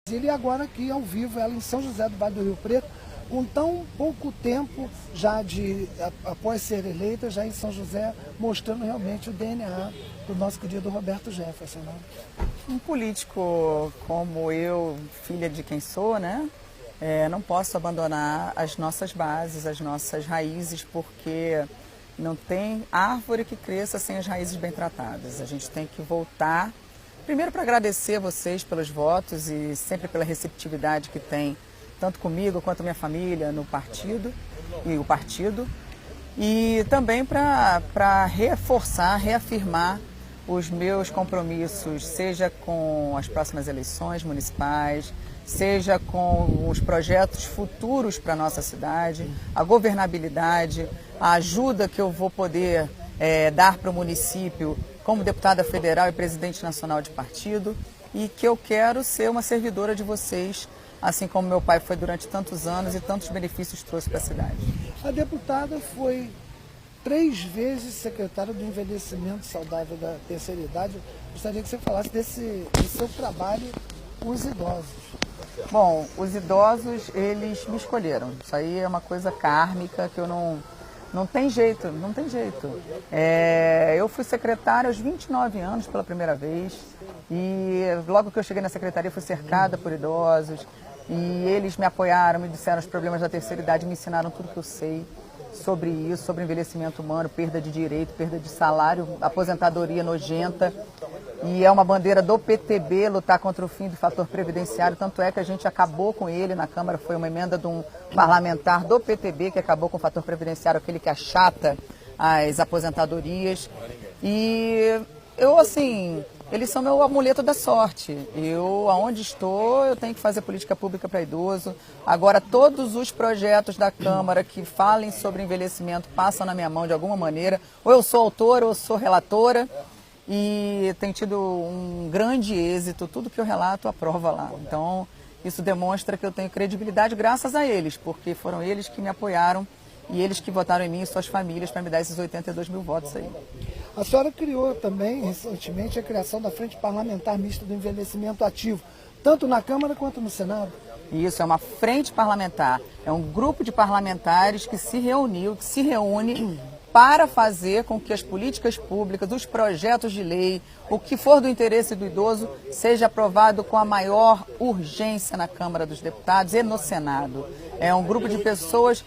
E agora aqui ao vivo, ela em São José do Vale do Rio Preto, com tão pouco tempo já após ser eleita, já em São José, mostrando realmente o DNA do nosso querido Roberto Jefferson. Né? Um político como eu, filha de quem sou, né? Não posso abandonar as nossas bases, as nossas raízes, porque não tem árvore que cresça sem as raízes bem tratadas. A gente tem que voltar, primeiro para agradecer vocês pelos votos e sempre pela receptividade que tem, tanto comigo quanto minha família no partido e o partido, e também para reforçar, reafirmar os meus compromissos, seja com as próximas eleições municipais, seja com os projetos futuros para a nossa cidade, a governabilidade, a ajuda que eu vou poder dar para o município como deputada federal e presidente nacional de partido, e que eu quero ser uma servidora de vocês, assim como meu pai foi durante tantos anos e tantos benefícios trouxe para a cidade. A deputada foi 3 vezes secretária do Envelhecimento Saudável da Terceira Idade. Gostaria que você falasse do seu trabalho com os idosos. Bom, os idosos, eles me escolheram. Isso aí é uma coisa kármica que eu não tem jeito, não tem jeito. Eu fui secretária aos 29 anos pela primeira vez e logo que eu cheguei na secretaria fui cercada por idosos e eles me apoiaram, me disseram os problemas da terceira idade, me ensinaram tudo que eu sei sobre isso, sobre envelhecimento humano, perda de direito, perda de salário, aposentadoria nojenta. E é uma bandeira do PTB lutar contra o fim do fator previdenciário, tanto é que a gente acabou com ele na Câmara, foi uma emenda de um parlamentar do PTB que acabou com o fator previdenciário, aquele que achata as aposentadorias. E eu, assim, eles são meu amuleto da sorte. Eu, aonde estou, eu tenho que fazer política pública para idoso. Agora, todos os projetos da Câmara que falem sobre envelhecimento passam na minha mão de alguma maneira. Ou eu sou autora, ou eu sou relatora. E tem tido um grande êxito, tudo que eu relato aprova lá. Então, isso demonstra que eu tenho credibilidade graças a eles, porque foram eles que me apoiaram e eles que votaram em mim e suas famílias para me dar esses 82 mil votos aí. A senhora criou também, recentemente, a criação da Frente Parlamentar Mista do Envelhecimento Ativo, tanto na Câmara quanto no Senado. Isso, é uma frente parlamentar, é um grupo de parlamentares que se reúne para fazer com que as políticas públicas, os projetos de lei, o que for do interesse do idoso, seja aprovado com a maior urgência na Câmara dos Deputados e no Senado. É um grupo de pessoas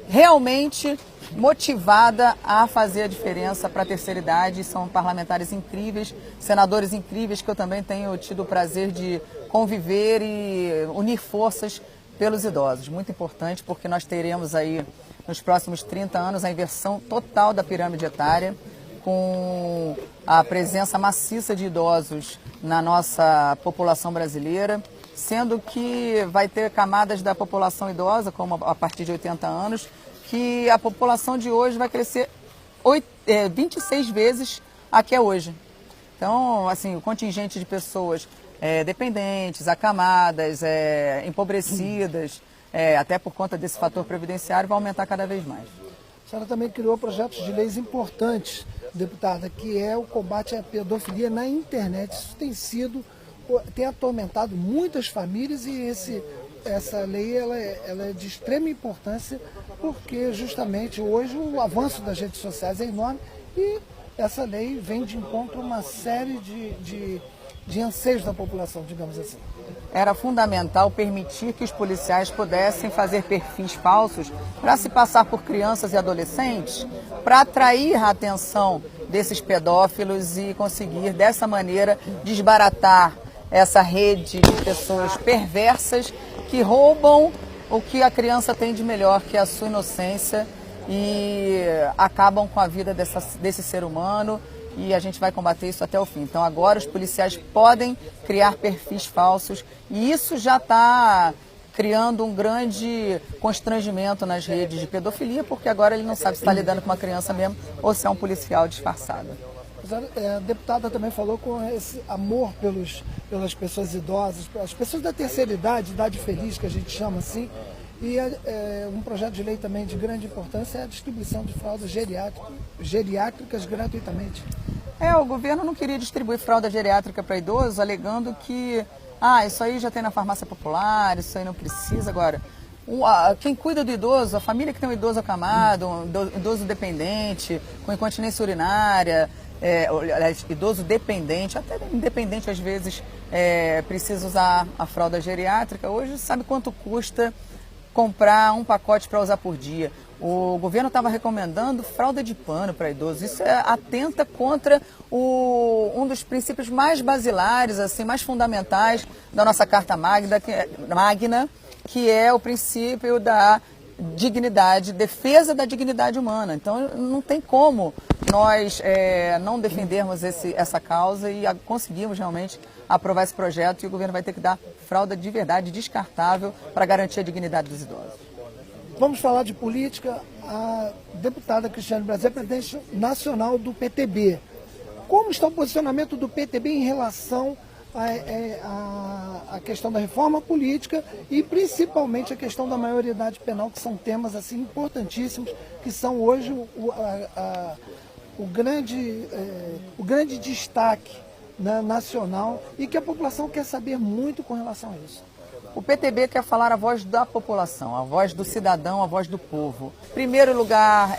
realmente motivada a fazer a diferença para a terceira idade. São parlamentares incríveis, senadores incríveis que eu também tenho tido o prazer de conviver e unir forças pelos idosos. Muito importante, porque nós teremos aí nos próximos 30 anos a inversão total da pirâmide etária, com a presença maciça de idosos na nossa população brasileira, sendo que vai ter camadas da população idosa, como a partir de 80 anos, que a população de hoje vai crescer 26 vezes a que é hoje. Então, assim, o contingente de pessoas dependentes, acamadas, empobrecidas, até por conta desse fator previdenciário, vai aumentar cada vez mais. A senhora também criou projetos de leis importantes, deputada, que é o combate à pedofilia na internet. Isso tem atormentado muitas famílias e essa lei ela é de extrema importância, porque justamente hoje o avanço das redes sociais é enorme e essa lei vem de encontro a uma série de anseios da população, digamos assim. Era fundamental permitir que os policiais pudessem fazer perfis falsos para se passar por crianças e adolescentes, para atrair a atenção desses pedófilos e conseguir, dessa maneira, desbaratar essa rede de pessoas perversas que roubam o que a criança tem de melhor, que é a sua inocência, e acabam com a vida desse ser humano. E a gente vai combater isso até o fim. Então agora os policiais podem criar perfis falsos e isso já está criando um grande constrangimento nas redes de pedofilia, porque agora ele não sabe se está lidando com uma criança mesmo ou se é um policial disfarçado. A deputada também falou com esse amor pelas pessoas idosas, as pessoas da terceira idade feliz, que a gente chama assim, e um projeto de lei também de grande importância é a distribuição de fraldas geriátricas gratuitamente. O governo não queria distribuir fralda geriátrica para idosos, alegando que Ah, isso aí já tem na farmácia popular, isso aí não precisa. Agora, quem cuida do idoso, a família que tem um idoso acamado, um idoso dependente, com incontinência urinária, idoso dependente, até independente às vezes, precisa usar a fralda geriátrica. Hoje sabe quanto custa comprar um pacote para usar por dia. O governo estava recomendando fralda de pano para idosos. Isso atenta contra um dos princípios mais basilares, assim, mais fundamentais da nossa Carta Magna, que é o princípio da dignidade, defesa da dignidade humana. Então, não tem como nós não defendermos essa causa e conseguimos realmente aprovar esse projeto, e o governo vai ter que dar fralda de verdade, descartável, para garantir a dignidade dos idosos. Vamos falar de política. A deputada Cristiane Brasil é presidente nacional do PTB. Como está o posicionamento do PTB em relação a questão da reforma política e principalmente a questão da maioridade penal, que são temas assim importantíssimos, que são hoje o grande destaque nacional e que a população quer saber muito com relação a isso? O PTB quer falar a voz da população, a voz do cidadão, a voz do povo. Em primeiro lugar,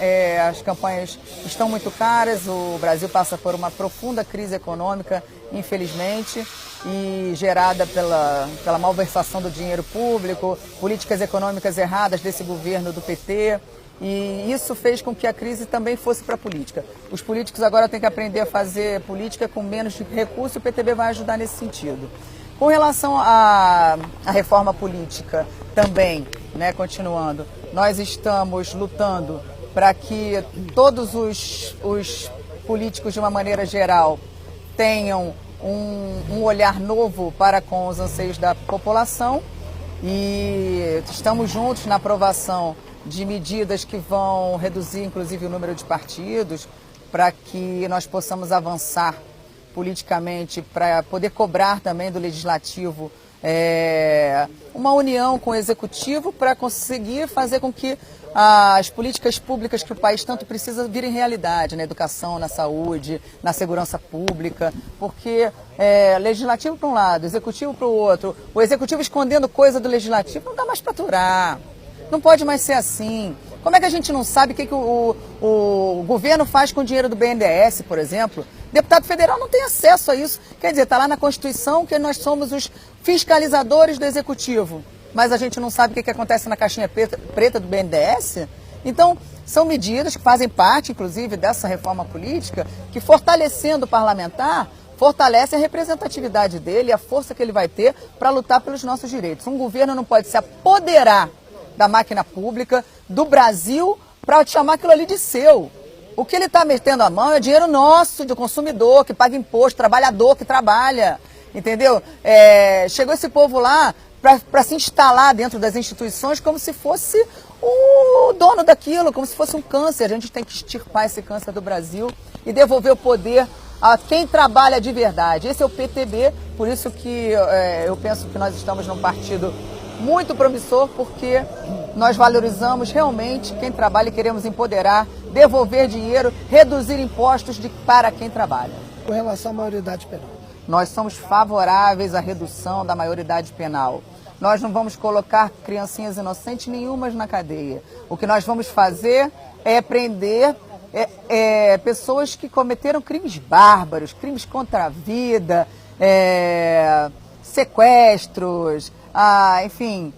as campanhas estão muito caras, o Brasil passa por uma profunda crise econômica, infelizmente, e gerada pela malversação do dinheiro público, políticas econômicas erradas desse governo do PT, e isso fez com que a crise também fosse para a política. Os políticos agora têm que aprender a fazer política com menos recursos, e o PTB vai ajudar nesse sentido. Com relação à reforma política também, continuando, nós estamos lutando para que todos os políticos, de uma maneira geral, tenham um olhar novo para com os anseios da população, e estamos juntos na aprovação de medidas que vão reduzir, inclusive, o número de partidos, para que nós possamos avançar politicamente, para poder cobrar também do Legislativo uma união com o Executivo para conseguir fazer com que as políticas públicas que o país tanto precisa virem realidade, na educação, na saúde, na segurança pública, porque Legislativo para um lado, Executivo para o outro, o Executivo escondendo coisa do Legislativo, não dá mais para aturar, não pode mais ser assim. Como é que a gente não sabe o que o governo faz com o dinheiro do BNDES, por exemplo? Deputado federal não tem acesso a isso. Quer dizer, está lá na Constituição que nós somos os fiscalizadores do Executivo, mas a gente não sabe o que acontece na caixinha preta do BNDES? Então, são medidas que fazem parte, inclusive, dessa reforma política, que, fortalecendo o parlamentar, fortalece a representatividade dele e a força que ele vai ter para lutar pelos nossos direitos. Um governo não pode se apoderar da máquina pública do Brasil para chamar aquilo ali de seu. O que ele está metendo a mão é dinheiro nosso, do consumidor, que paga imposto, trabalhador que trabalha, entendeu? Chegou esse povo lá para se instalar dentro das instituições como se fosse o dono daquilo, como se fosse um câncer. A gente tem que extirpar esse câncer do Brasil e devolver o poder a quem trabalha de verdade. Esse é o PTB, por isso que eu penso que nós estamos num partido muito promissor, porque nós valorizamos realmente quem trabalha e queremos empoderar, devolver dinheiro, reduzir impostos para quem trabalha. Com relação à maioridade penal? Nós somos favoráveis à redução da maioridade penal. Nós não vamos colocar criancinhas inocentes nenhumas na cadeia. O que nós vamos fazer é prender pessoas que cometeram crimes bárbaros, crimes contra a vida, sequestros, enfim,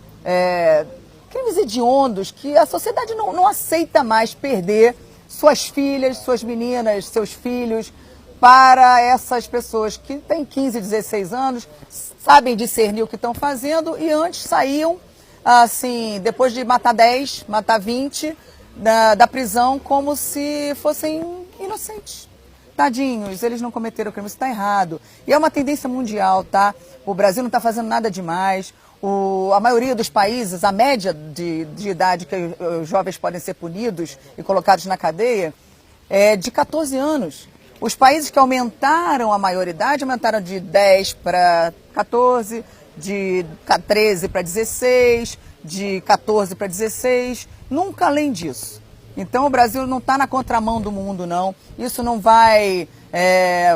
crimes hediondos que a sociedade não aceita mais perder suas filhas, suas meninas, seus filhos para essas pessoas que têm 15, 16 anos, sabem discernir o que estão fazendo e antes saíam, assim, depois de matar 10, matar 20 da prisão como se fossem inocentes. Tadinhos, eles não cometeram crime, isso está errado. E é uma tendência mundial, tá? O Brasil não está fazendo nada demais. A maioria dos países, a média de idade que os jovens podem ser punidos e colocados na cadeia é de 14 anos. Os países que aumentaram a maioridade aumentaram de 10 para 14, de 13 para 16, de 14 para 16, nunca além disso. Então o Brasil não está na contramão do mundo, não. Isso não vai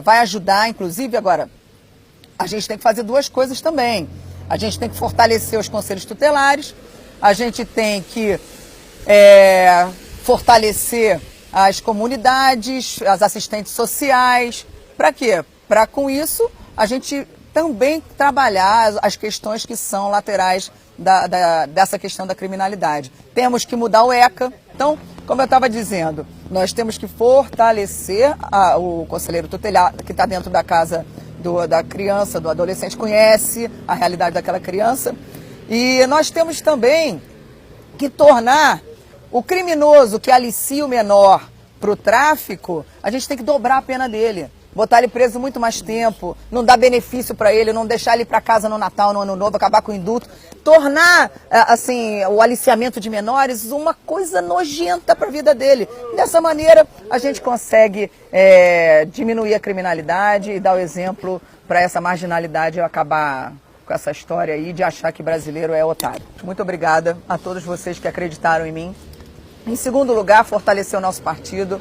ajudar, inclusive agora, a gente tem que fazer duas coisas também. A gente tem que fortalecer os conselhos tutelares, a gente tem que fortalecer as comunidades, as assistentes sociais. Para quê? Para com isso a gente também trabalhar as questões que são laterais dessa questão da criminalidade. Temos que mudar o ECA. Então, como eu estava dizendo, nós temos que fortalecer o conselheiro tutelar que está dentro da casa da criança, do adolescente, conhece a realidade daquela criança. E nós temos também que tornar o criminoso que alicia o menor para o tráfico, a gente tem que dobrar a pena dele. Botar ele preso muito mais tempo, não dar benefício para ele, não deixar ele ir para casa no Natal, no Ano Novo, acabar com o indulto. Tornar, assim, o aliciamento de menores uma coisa nojenta para a vida dele. Dessa maneira, a gente consegue diminuir a criminalidade e dar o exemplo para essa marginalidade acabar com essa história aí de achar que brasileiro é otário. Muito obrigada a todos vocês que acreditaram em mim. Em segundo lugar, fortalecer o nosso partido,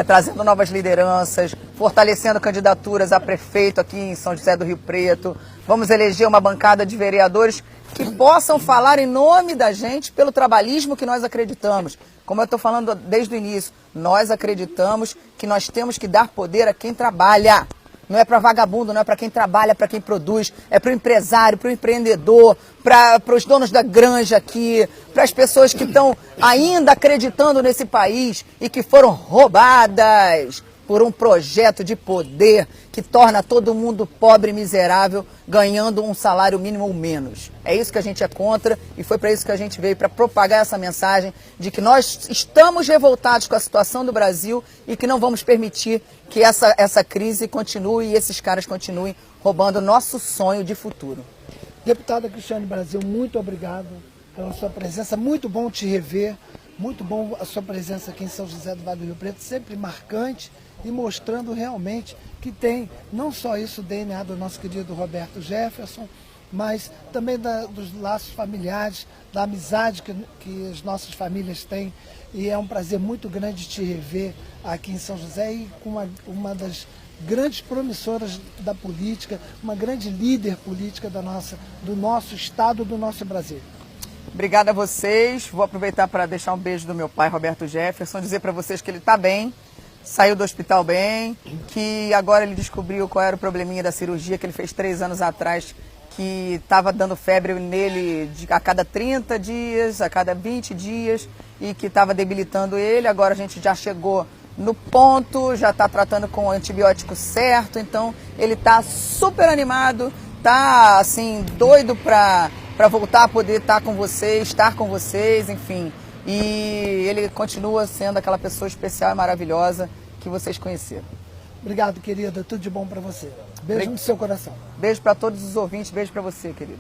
trazendo novas lideranças, fortalecendo candidaturas a prefeito aqui em São José do Rio Preto. Vamos eleger uma bancada de vereadores que possam falar em nome da gente pelo trabalhismo que nós acreditamos. Como eu estou falando desde o início, nós acreditamos que nós temos que dar poder a quem trabalha. Não é para vagabundo, não é para quem trabalha, para quem produz, é para o empresário, para o empreendedor, para os donos da granja aqui, para as pessoas que estão ainda acreditando nesse país e que foram roubadas por um projeto de poder que torna todo mundo pobre e miserável, ganhando um salário mínimo ou menos. É isso que a gente é contra e foi para isso que a gente veio, para propagar essa mensagem de que nós estamos revoltados com a situação do Brasil e que não vamos permitir que essa crise continue e esses caras continuem roubando o nosso sonho de futuro. Deputada Cristiane Brasil, muito obrigado pela sua presença, muito bom te rever, muito bom a sua presença aqui em São José do Vale do Rio Preto, sempre marcante e mostrando realmente que tem não só isso o DNA do nosso querido Roberto Jefferson, mas também dos laços familiares, da amizade que as nossas famílias têm. E é um prazer muito grande te rever aqui em São José e com uma das grandes promissoras da política, uma grande líder política do nosso estado, do nosso Brasil. Obrigada a vocês. Vou aproveitar para deixar um beijo do meu pai, Roberto Jefferson, dizer para vocês que ele está bem, saiu do hospital bem, que agora ele descobriu qual era o probleminha da cirurgia que ele fez 3 anos atrás, que estava dando febre nele a cada 30 dias, a cada 20 dias, e que estava debilitando ele. Agora a gente já chegou no ponto, já está tratando com o antibiótico certo, então ele está super animado, está assim, doido para voltar a poder estar com vocês, enfim. E ele continua sendo aquela pessoa especial e maravilhosa que vocês conheceram. Obrigado, querida. Tudo de bom para você. Beijo no seu coração. Beijo para todos os ouvintes. Beijo para você, querido.